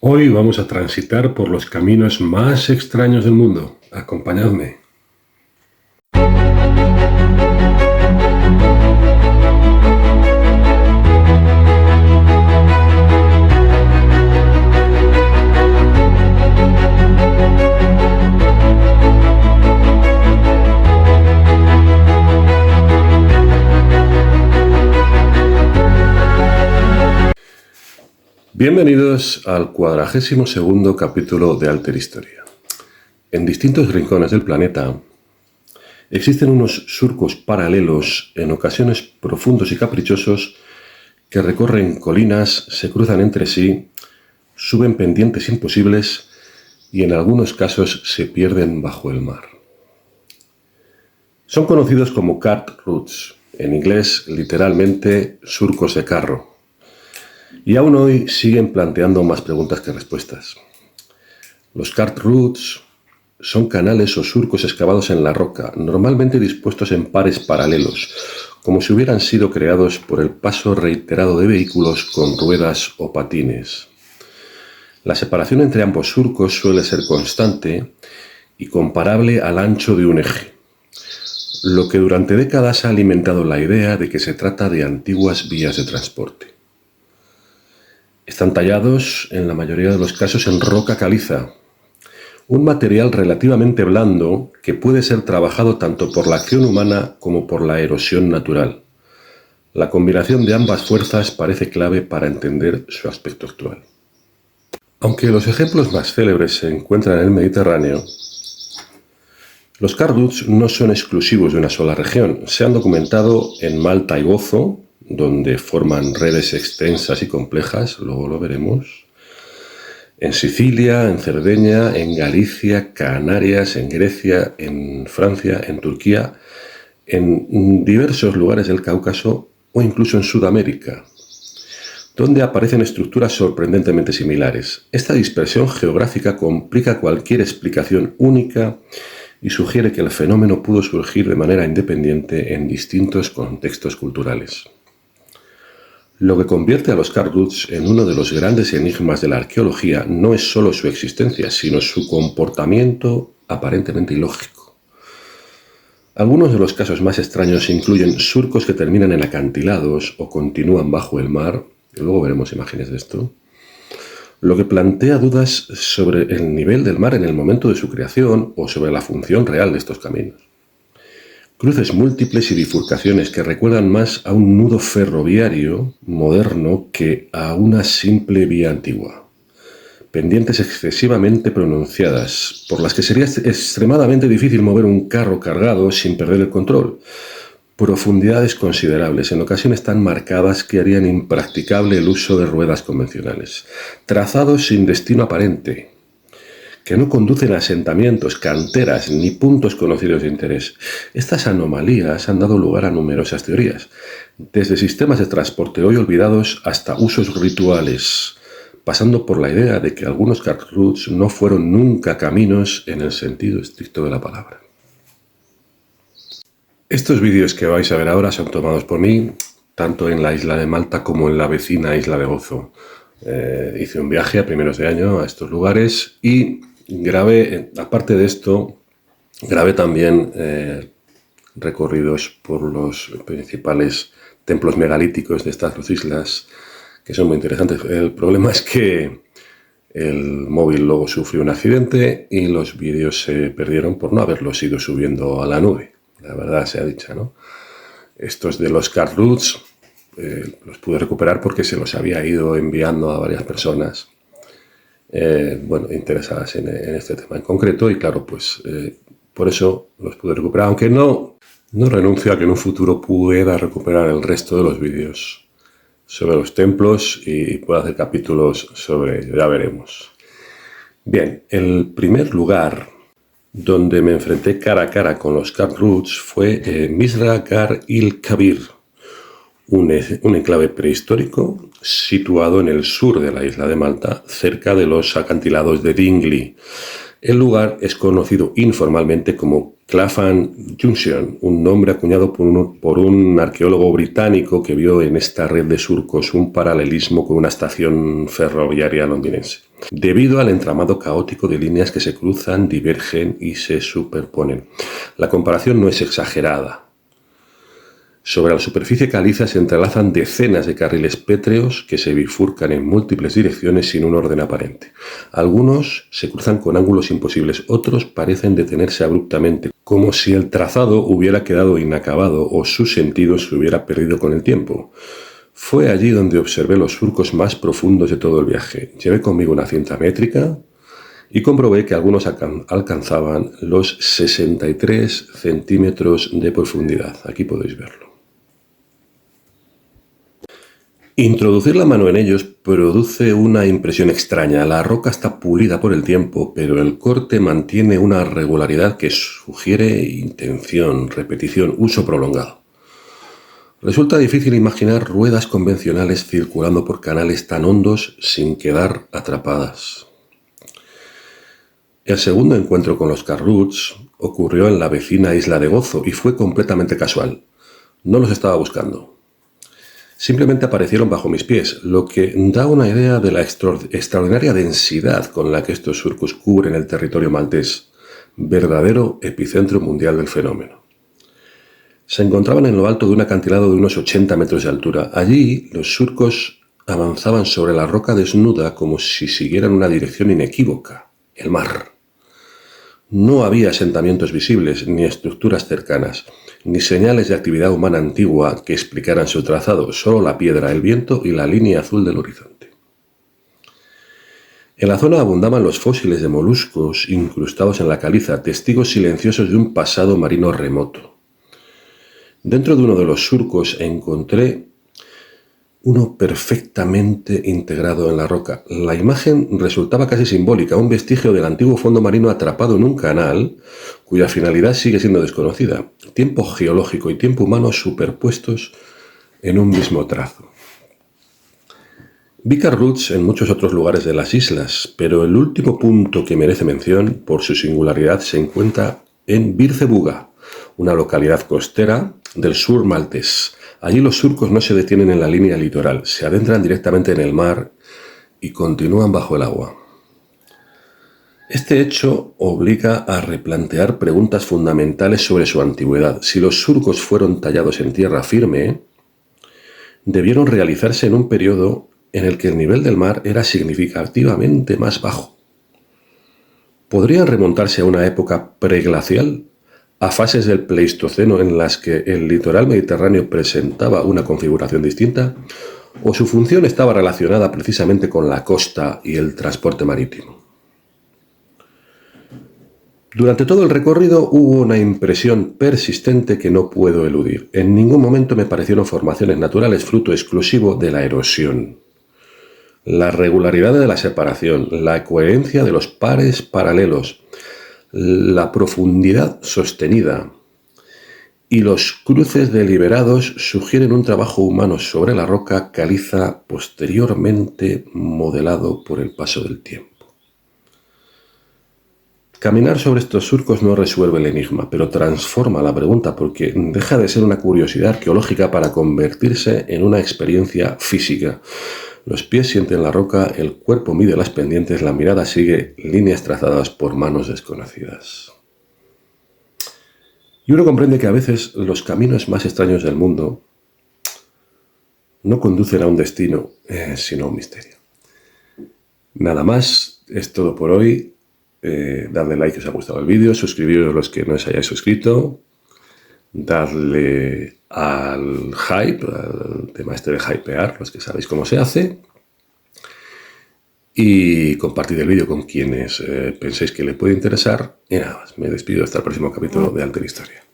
Hoy vamos a transitar por los caminos más extraños del mundo. Acompañadme. Bienvenidos al 42º capítulo de Alter Historia. En distintos rincones del planeta existen unos surcos paralelos, en ocasiones profundos y caprichosos, que recorren colinas, se cruzan entre sí, suben pendientes imposibles y en algunos casos se pierden bajo el mar. Son conocidos como cart routes, en inglés literalmente surcos de carro. Y aún hoy siguen planteando más preguntas que respuestas. Los cart routes son canales o surcos excavados en la roca, normalmente dispuestos en pares paralelos, como si hubieran sido creados por el paso reiterado de vehículos con ruedas o patines. La separación entre ambos surcos suele ser constante y comparable al ancho de un eje, lo que durante décadas ha alimentado la idea de que se trata de antiguas vías de transporte. Están tallados, en la mayoría de los casos, en roca caliza, un material relativamente blando que puede ser trabajado tanto por la acción humana como por la erosión natural. La combinación de ambas fuerzas parece clave para entender su aspecto actual. Aunque los ejemplos más célebres se encuentran en el Mediterráneo, los cart routes no son exclusivos de una sola región. Se han documentado en Malta y Gozo, donde forman redes extensas y complejas, luego lo veremos, en Sicilia, en Cerdeña, en Galicia, Canarias, en Grecia, en Francia, en Turquía, en diversos lugares del Cáucaso o incluso en Sudamérica, donde aparecen estructuras sorprendentemente similares. Esta dispersión geográfica complica cualquier explicación única y sugiere que el fenómeno pudo surgir de manera independiente en distintos contextos culturales. Lo que convierte a los cart routes en uno de los grandes enigmas de la arqueología no es solo su existencia, sino su comportamiento aparentemente ilógico. Algunos de los casos más extraños incluyen surcos que terminan en acantilados o continúan bajo el mar, luego veremos imágenes de esto, lo que plantea dudas sobre el nivel del mar en el momento de su creación o sobre la función real de estos caminos. Cruces múltiples y bifurcaciones que recuerdan más a un nudo ferroviario moderno que a una simple vía antigua. Pendientes excesivamente pronunciadas, por las que sería extremadamente difícil mover un carro cargado sin perder el control. Profundidades considerables, en ocasiones tan marcadas que harían impracticable el uso de ruedas convencionales. Trazados sin destino aparente, que no conducen a asentamientos, canteras ni puntos conocidos de interés. Estas anomalías han dado lugar a numerosas teorías, desde sistemas de transporte hoy olvidados hasta usos rituales, pasando por la idea de que algunos cart routes no fueron nunca caminos en el sentido estricto de la palabra. Estos vídeos que vais a ver ahora son tomados por mí, tanto en la isla de Malta como en la vecina isla de Gozo. Hice un viaje a primeros de año a estos lugares y grabé, aparte de esto, grabé también recorridos por los principales templos megalíticos de estas dos islas, que son muy interesantes. El problema es que el móvil luego sufrió un accidente y los vídeos se perdieron por no haberlos ido subiendo a la nube. La verdad sea dicha, ¿no? Estos de los cart routes los pude recuperar porque se los había ido enviando a varias personas interesadas en este tema en concreto, y claro, pues por eso los pude recuperar, aunque no renuncio a que en un futuro pueda recuperar el resto de los vídeos sobre los templos y pueda hacer capítulos sobre ello, ya veremos. Bien, el primer lugar donde me enfrenté cara a cara con los cart routes fue Misra Gar il Kabir, un enclave prehistórico situado en el sur de la isla de Malta, cerca de los acantilados de Dingley. El lugar es conocido informalmente como Clapham Junction, un nombre acuñado por un arqueólogo británico que vio en esta red de surcos un paralelismo con una estación ferroviaria londinense, debido al entramado caótico de líneas que se cruzan, divergen y se superponen. La comparación no es exagerada. Sobre la superficie caliza se entrelazan decenas de carriles pétreos que se bifurcan en múltiples direcciones sin un orden aparente. Algunos se cruzan con ángulos imposibles, otros parecen detenerse abruptamente, como si el trazado hubiera quedado inacabado o su sentido se hubiera perdido con el tiempo. Fue allí donde observé los surcos más profundos de todo el viaje. Llevé conmigo una cinta métrica y comprobé que algunos alcanzaban los 63 centímetros de profundidad. Aquí podéis verlo. Introducir la mano en ellos produce una impresión extraña. La roca está pulida por el tiempo, pero el corte mantiene una regularidad que sugiere intención, repetición, uso prolongado. Resulta difícil imaginar ruedas convencionales circulando por canales tan hondos sin quedar atrapadas. El segundo encuentro con los Cartwrights ocurrió en la vecina isla de Gozo y fue completamente casual. No los estaba buscando. Simplemente aparecieron bajo mis pies, lo que da una idea de la extraordinaria densidad con la que estos surcos cubren el territorio maltés, verdadero epicentro mundial del fenómeno. Se encontraban en lo alto de un acantilado de unos 80 metros de altura. Allí, los surcos avanzaban sobre la roca desnuda como si siguieran una dirección inequívoca, el mar. No había asentamientos visibles, ni estructuras cercanas, ni señales de actividad humana antigua que explicaran su trazado, solo la piedra, el viento y la línea azul del horizonte. En la zona abundaban los fósiles de moluscos incrustados en la caliza, testigos silenciosos de un pasado marino remoto. Dentro de uno de los surcos encontré uno perfectamente integrado en la roca. La imagen resultaba casi simbólica, un vestigio del antiguo fondo marino atrapado en un canal cuya finalidad sigue siendo desconocida. Tiempo geológico y tiempo humano superpuestos en un mismo trazo. Vi Cartwrights en muchos otros lugares de las islas, pero el último punto que merece mención por su singularidad se encuentra en Bircebuga, una localidad costera del sur maltés. Allí los surcos no se detienen en la línea litoral, se adentran directamente en el mar y continúan bajo el agua. Este hecho obliga a replantear preguntas fundamentales sobre su antigüedad. Si los surcos fueron tallados en tierra firme, debieron realizarse en un periodo en el que el nivel del mar era significativamente más bajo. ¿Podrían remontarse a una época preglacial? ¿A fases del Pleistoceno en las que el litoral mediterráneo presentaba una configuración distinta? ¿O su función estaba relacionada precisamente con la costa y el transporte marítimo? Durante todo el recorrido hubo una impresión persistente que no puedo eludir. En ningún momento me parecieron formaciones naturales fruto exclusivo de la erosión. La regularidad de la separación, la coherencia de los pares paralelos, la profundidad sostenida y los cruces deliberados sugieren un trabajo humano sobre la roca caliza posteriormente modelado por el paso del tiempo. Caminar sobre estos surcos no resuelve el enigma, pero transforma la pregunta porque deja de ser una curiosidad arqueológica para convertirse en una experiencia física. Los pies sienten la roca, el cuerpo mide las pendientes, la mirada sigue líneas trazadas por manos desconocidas. Y uno comprende que a veces los caminos más extraños del mundo no conducen a un destino, sino a un misterio. Nada más, es todo por hoy. Dadle like si os ha gustado el vídeo, suscribiros los que no os hayáis suscrito, dadle al hype, al tema este de hypear, los que sabéis cómo se hace, y compartid el vídeo con quienes penséis que le puede interesar. Y nada más, me despido hasta el próximo capítulo de Alter Historia.